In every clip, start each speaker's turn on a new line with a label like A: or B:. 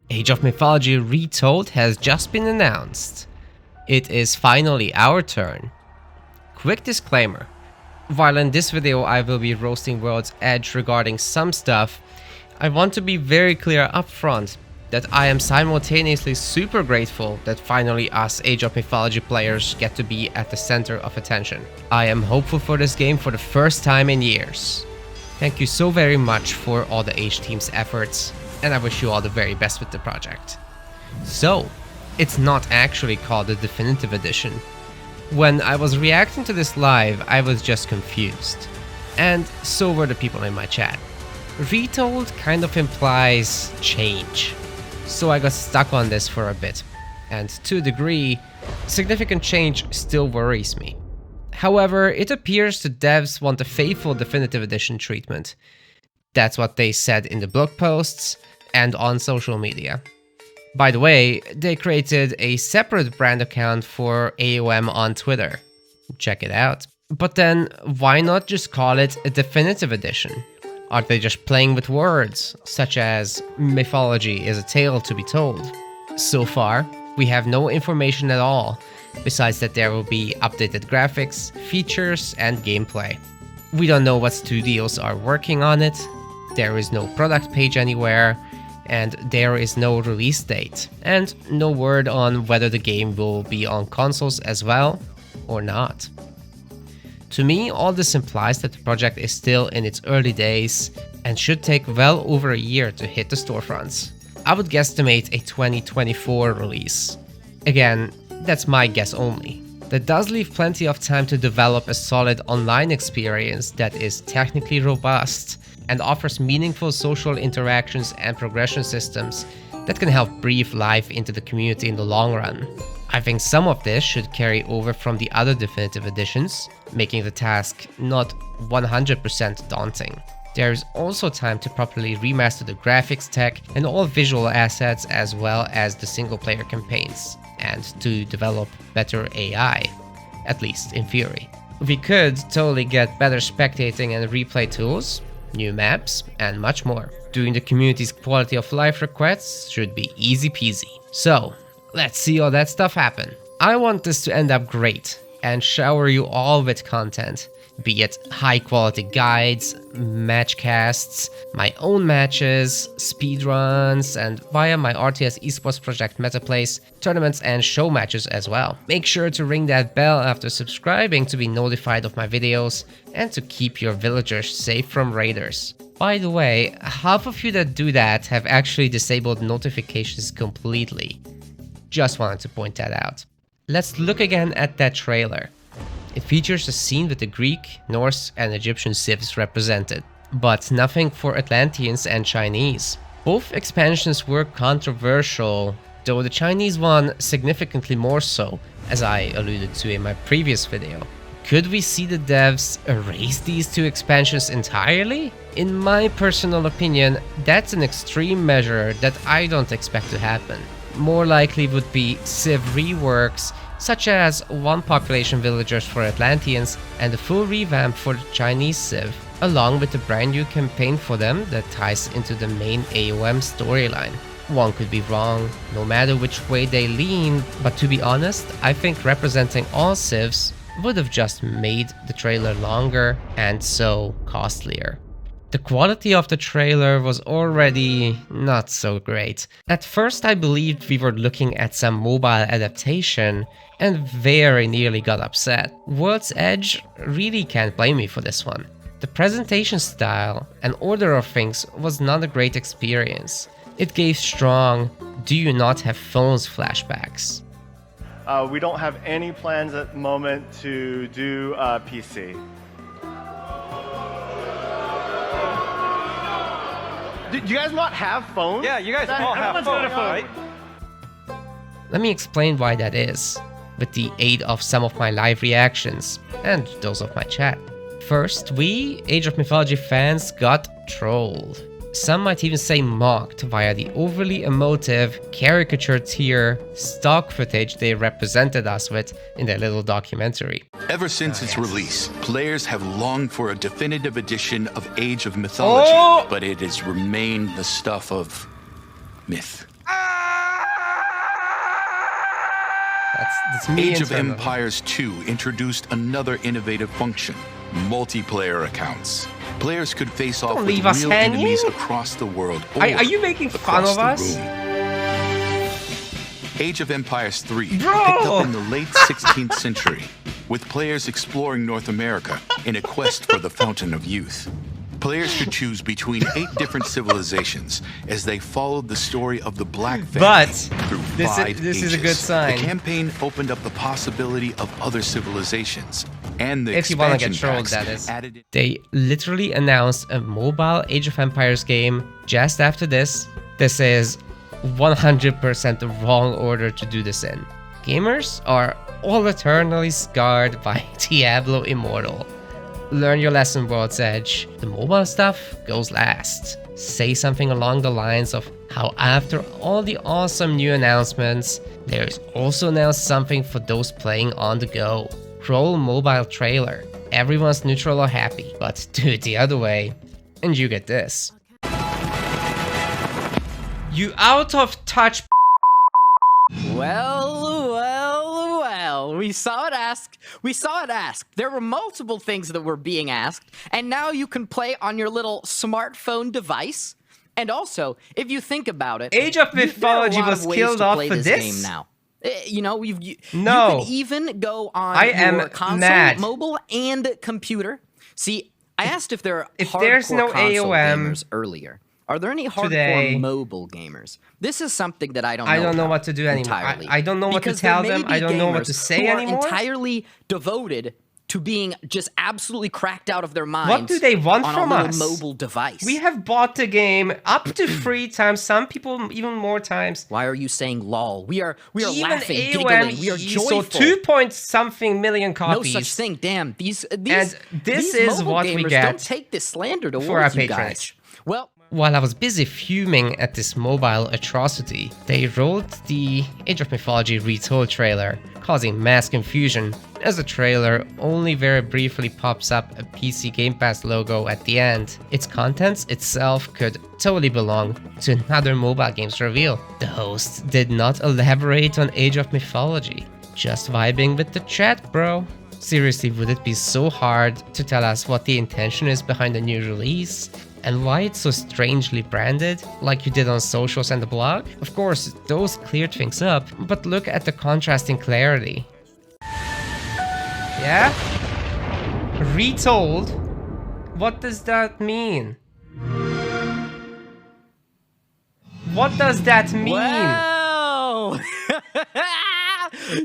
A: Age of Mythology Retold has just been announced. It is finally our turn. Quick disclaimer. While in this video I will be roasting World's Edge regarding some stuff, I want to be very clear up front that I am simultaneously super grateful that finally us Age of Mythology players get to be at the center of attention. I am hopeful for this game for the first time in years. Thank you so very much for all the Age team's efforts, and I wish you all the very best with the project. So, it's not actually called the Definitive Edition. When I was reacting to this live, I was just confused. And so were the people in my chat. Retold kind of implies change. So I got stuck on this for a bit. And to a degree, significant change still worries me. However, it appears the devs want a faithful Definitive Edition treatment. That's what they said in the blog posts and on social media. By the way, they created a separate brand account for AOM on Twitter. Check it out. But then, why not just call it a Definitive Edition? Are they just playing with words, such as mythology is a tale to be told? So far, we have no information at all, besides that there will be updated graphics, features, and gameplay. We don't know what studios are working on it, there is no product page anywhere, and there is no release date, and no word on whether the game will be on consoles as well, or not. To me, all this implies that the project is still in its early days, and should take well over a year to hit the storefronts. I would guesstimate a 2024 release. Again, that's my guess only. That does leave plenty of time to develop a solid online experience that is technically robust, and offers meaningful social interactions and progression systems that can help breathe life into the community in the long run. I think some of this should carry over from the other Definitive Editions, making the task not 100% daunting. There is also time to properly remaster the graphics tech and all visual assets as well as the single player campaigns, and to develop better AI, at least in theory. We could totally get better spectating and replay tools, new maps, and much more. Doing the community's quality of life requests should be easy peasy. So, let's see all that stuff happen. I want this to end up great and shower you all with content, be it high quality guides, match casts, my own matches, speedruns, and via my RTS esports project Metaplays, tournaments and show matches as well. Make sure to ring that bell after subscribing to be notified of my videos and to keep your villagers safe from raiders. By the way, half of you that do that have actually disabled notifications completely. Just wanted to point that out. Let's look again at that trailer. It features a scene with the Greek, Norse, and Egyptian civs represented, but nothing for Atlanteans and Chinese. Both expansions were controversial, though the Chinese one significantly more so, as I alluded to in my previous video. Could we see the devs erase these two expansions entirely? In my personal opinion, that's an extreme measure that I don't expect to happen. More likely would be civ reworks, such as one population villagers for Atlanteans and a full revamp for the Chinese civ, along with a brand new campaign for them that ties into the main AOM storyline. One could be wrong, no matter which way they lean, but to be honest, I think representing all civs would have just made the trailer longer and so costlier. The quality of the trailer was already not so great. At first I believed we were looking at some mobile adaptation and very nearly got upset. World's Edge really can't blame me for this one. The presentation style and order of things was not a great experience. It gave strong "do you not have phones" flashbacks.
B: We don't have any plans at the moment to do PC. Do you guys not have phones?
C: Yeah, you guys all have phones, right?
A: Let me explain why that is, with the aid of some of my live reactions, and those of my chat. First, we, Age of Mythology fans, got trolled. Some might even say mocked via the overly emotive, caricature-tier stock footage they represented us with in their little documentary.
D: Ever since its release, players have longed for a definitive edition of Age of Mythology, but it has remained the stuff of myth.
A: That's me
D: Age of
A: internally.
D: Empires 2 introduced another innovative function, multiplayer accounts. Players could face off with
A: leave us
D: real
A: hanging.
D: enemies across the world or
A: Are you making fun
D: across
A: of
D: the
A: us?
D: room. Age of Empires 3
A: Bro!
D: picked up in the late 16th century, with players exploring North America in a quest for the Fountain of Youth. Players could choose between 8 different civilizations as they followed the story of the Black Family
A: But
D: through
A: this
D: 5
A: is a
D: ages.
A: good sign.
D: The campaign opened up the possibility of other civilizations, and the
A: If you wanna
D: expansion
A: get trolled,
D: packs
A: that is.
D: added.
A: They literally announced a mobile Age of Empires game just after this. This is 100% the wrong order to do this in. Gamers are all eternally scarred by Diablo Immortal. Learn your lesson, World's Edge. The mobile stuff goes last. Say something along the lines of how after all the awesome new announcements, there's also now something for those playing on the go. Roll mobile trailer. Everyone's neutral or happy, but do it the other way, and you get this. You out of touch.
E: Well, we saw it asked. There were multiple things that were being asked, and now you can play on your little smartphone device. And also, if you think about it,
A: Age of
E: there are a
A: Mythology
E: lot
A: was
E: of ways
A: killed
E: to
A: off
E: play
A: for
E: this
A: this?
E: game now. You know, you
A: No.
E: can even go on
A: I am
E: your console,
A: mad.
E: mobile, and computer. See, I asked if there are
A: If there's
E: hardcore
A: no
E: console
A: AOM
E: gamers earlier. Are there any hardcore
A: today,
E: mobile gamers? This is something that I don't know.
A: I don't know
E: about
A: what to do anymore.
E: entirely.
A: I don't know what to
E: Because there
A: tell
E: may
A: them.
E: be
A: I don't know what to
E: gamers
A: say
E: who are
A: anymore.
E: entirely devoted to being just absolutely cracked out of their minds.
A: What do they want
E: on
A: from
E: a little
A: us?
E: mobile device.
A: We have bought the game up to 3 times, some people even more times.
E: Why are you saying lol? We are
A: Even
E: laughing,
A: AOM
E: giggling. We are
A: sold
E: joyful.
A: 2-point-something million
E: No
A: copies.
E: such thing. Damn. These
A: And
E: these
A: this is
E: mobile
A: what we
E: gamers
A: get
E: don't take this slander towards
A: for our
E: you
A: patrons.
E: guys. Well,
A: While I was busy fuming at this mobile atrocity, they rolled the Age of Mythology Retold trailer, causing mass confusion, as the trailer only very briefly pops up a PC Game Pass logo at the end. Its contents itself could totally belong to another mobile game's reveal. The host did not elaborate on Age of Mythology, just vibing with the chat, bro. Seriously, would it be so hard to tell us what the intention is behind the new release? And why it's so strangely branded, like you did on socials and the blog? Of course, those cleared things up, but look at the contrasting clarity. Yeah? Retold? What does that mean? What does that mean?
E: wow.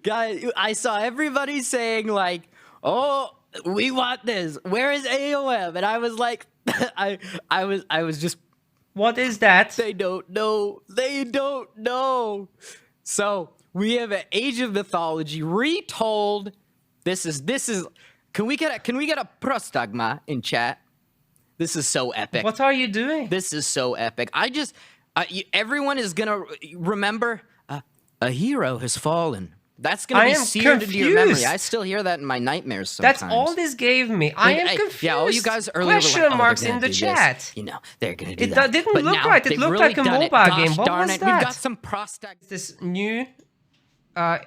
E: Guys, I saw everybody saying like, "Oh, we want this. Where is AOM?" And I was like, I was just,
A: What is that?
E: they don't know. They don't know. So we have an Age of Mythology Retold. This is. Can we get a prostagma in chat? This is so epic.
A: What are you doing?
E: This is so epic. Everyone is gonna remember a hero has fallen. That's gonna
A: I
E: be
A: am
E: seared into your memory.
A: confused.
E: I still hear that in my nightmares sometimes.
A: That's all this gave me. I am
E: Hey,
A: confused.
E: Yeah, all you guys earlier
A: Question
E: were like,
A: marks
E: they're
A: in
E: gonna
A: the
E: do
A: chat.
E: This. You know, they're gonna do
A: It
E: that.
A: didn't
E: But
A: look
E: now
A: right. It
E: they've
A: looked
E: really
A: like a
E: done it.
A: mobile
E: Gosh
A: game. What
E: darn
A: was
E: it.
A: that?
E: We've got some prostag.
A: This new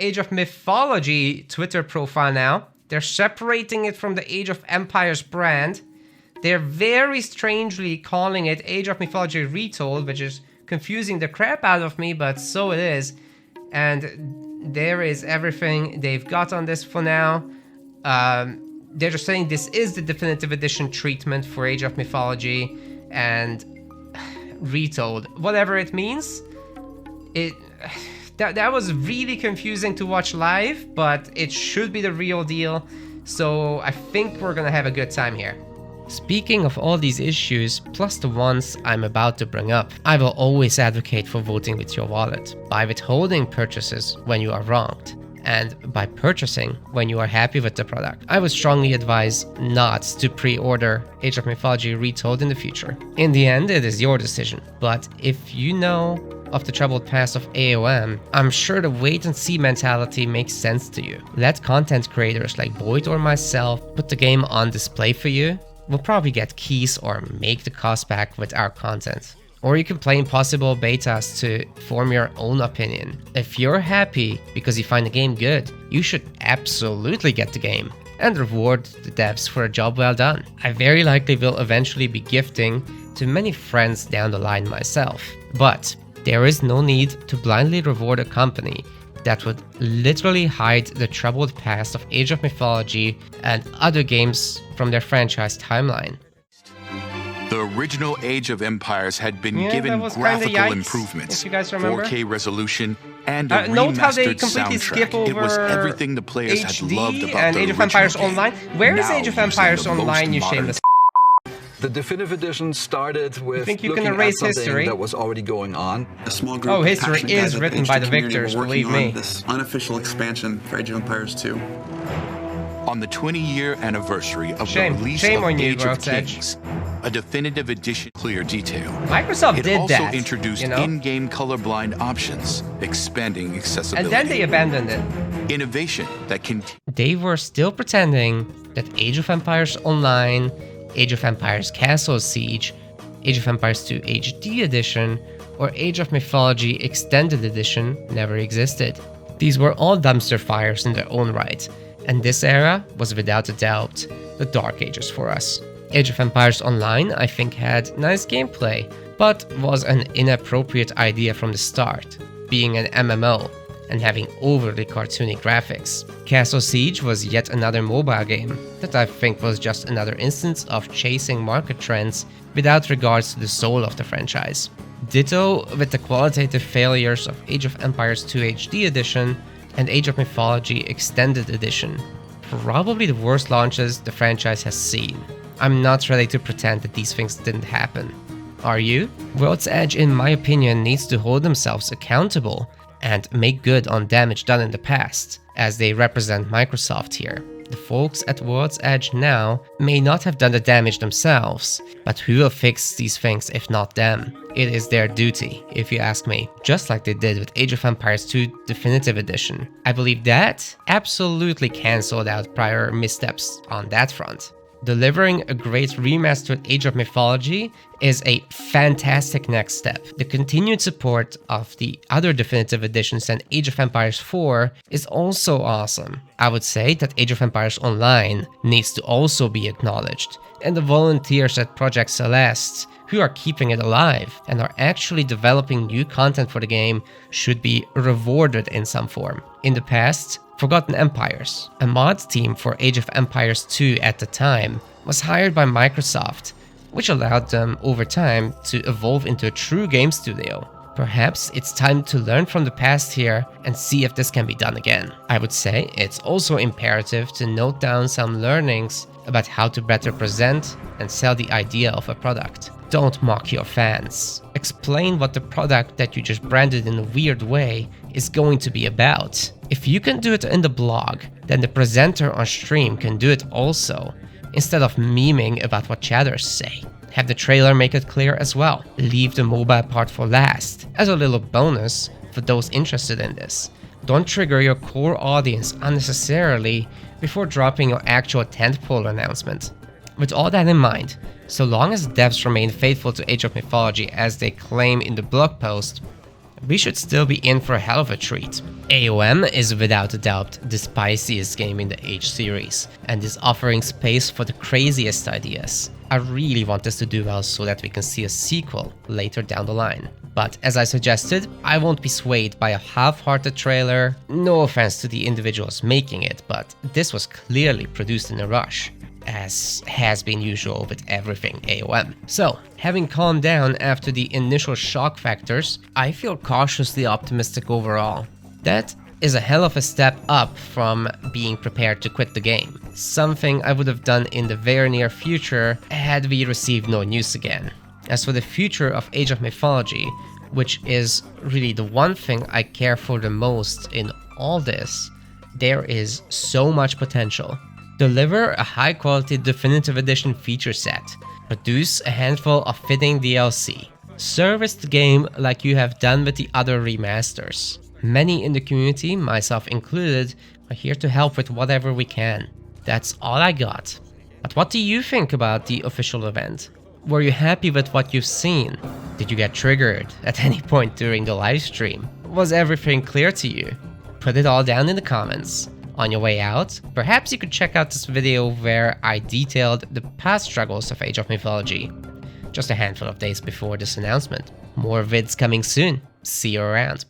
A: Age of Mythology Twitter profile now. They're separating it from the Age of Empires brand. They're very strangely calling it Age of Mythology Retold, which is confusing the crap out of me, but so it is. And there is everything they've got on this for now. They're just saying this is the definitive edition treatment for Age of Mythology and Retold. Whatever it means, that was really confusing to watch live, but it should be the real deal. So I think we're gonna have a good time here. Speaking of all these issues, plus the ones I'm about to bring up, I will always advocate for voting with your wallet, by withholding purchases when you are wronged, and by purchasing when you are happy with the product. I would strongly advise not to pre-order Age of Mythology Retold in the future. In the end, it is your decision, but if you know of the troubled past of AOM, I'm sure the wait-and-see mentality makes sense to you. Let content creators like Boyd or myself put the game on display for you. We'll probably get keys or make the cost back with our content. Or you can play in possible betas to form your own opinion. If you're happy because you find the game good, you should absolutely get the game and reward the devs for a job well done. I very likely will eventually be gifting to many friends down the line myself. But there is no need to blindly reward a company that would literally hide the troubled past of Age of Mythology and other games from their franchise timeline.
D: The original Age of Empires had been
A: Yeah,
D: given
A: that was kinda
D: graphical
A: yikes,
D: improvements,
A: if you guys remember.
D: 4K resolution, and a
A: Note how they
D: remastered
A: completely
D: soundtrack.
A: skip over
D: It was everything the players had loved
A: HD
D: about
A: and
D: the
A: Age of Empires
D: original game.
A: Online. Where is
D: Now
A: Age of
D: using
A: Empires
D: the most
A: Online, you
D: modern
A: shameless?
C: The definitive edition started with
A: think you can
C: looking
A: erase
C: at something
A: history?
C: that was already going on.
F: A small group
A: Oh,
F: of
A: history
F: passionate
A: is
F: guys at the
A: written by
F: HD
A: the
F: community
A: victors,
F: were working
A: believe me.
F: on this unofficial expansion for Age of Empires 2.
D: On the 20-year anniversary of
A: Shame.
D: the release
A: Shame
D: of
A: on you,
D: Age of
A: World's Edge.
D: Kings, a definitive edition clear detail.
A: Microsoft
D: It
A: did
D: also
A: that,
D: introduced
A: you know?
D: in-game colorblind options, expanding accessibility.
A: And then they abandoned it.
D: Innovation that can
A: They were still pretending that Age of Empires Online, Age of Empires Castle Siege, Age of Empires 2 HD Edition, or Age of Mythology Extended Edition never existed. These were all dumpster fires in their own right, and this era was without a doubt the Dark Ages for us. Age of Empires Online, I think, had nice gameplay, but was an inappropriate idea from the start, being an MMO and having overly cartoony graphics. Castle Siege was yet another mobile game that I think was just another instance of chasing market trends without regards to the soul of the franchise. Ditto with the qualitative failures of Age of Empires 2 HD Edition and Age of Mythology Extended Edition. Probably the worst launches the franchise has seen. I'm not ready to pretend that these things didn't happen. Are you? World's Edge, in my opinion, needs to hold themselves accountable and make good on damage done in the past, as they represent Microsoft here. The folks at World's Edge now may not have done the damage themselves, but who will fix these things if not them? It is their duty, if you ask me, just like they did with Age of Empires 2 Definitive Edition. I believe that absolutely cancelled out prior missteps on that front. Delivering a great remastered Age of Mythology is a fantastic next step. The continued support of the other definitive editions and Age of Empires 4 is also awesome. I would say that Age of Empires Online needs to also be acknowledged, and the volunteers at Project Celeste who are keeping it alive and are actually developing new content for the game should be rewarded in some form. In the past, Forgotten Empires, a mod team for Age of Empires 2 at the time, was hired by Microsoft, which allowed them over time to evolve into a true game studio. Perhaps it's time to learn from the past here and see if this can be done again. I would say it's also imperative to note down some learnings about how to better present and sell the idea of a product. Don't mock your fans. Explain what the product that you just branded in a weird way is going to be about. If you can do it in the blog, then the presenter on stream can do it also, instead of memeing about what chatters say. Have the trailer make it clear as well. Leave the mobile part for last, as a little bonus for those interested in this. Don't trigger your core audience unnecessarily before dropping your actual tentpole announcement. With all that in mind, so long as devs remain faithful to Age of Mythology as they claim in the blog post, we should still be in for a hell of a treat. AOM is without a doubt the spiciest game in the Age series, and is offering space for the craziest ideas. I really want this to do well so that we can see a sequel later down the line. But as I suggested, I won't be swayed by a half-hearted trailer. No offense to the individuals making it, but this was clearly produced in a rush, as has been usual with everything AOM. So, having calmed down after the initial shock factors, I feel cautiously optimistic overall. That is a hell of a step up from being prepared to quit the game. Something I would have done in the very near future had we received no news again. As for the future of Age of Mythology, which is really the one thing I care for the most in all this, there is so much potential. Deliver a high-quality Definitive Edition feature set. Produce a handful of fitting DLC. Service the game like you have done with the other remasters. Many in the community, myself included, are here to help with whatever we can. That's all I got. But what do you think about the official event? Were you happy with what you've seen? Did you get triggered at any point during the livestream? Was everything clear to you? Put it all down in the comments. On your way out, perhaps you could check out this video where I detailed the past struggles of Age of Mythology, just a handful of days before this announcement. More vids coming soon. See you around.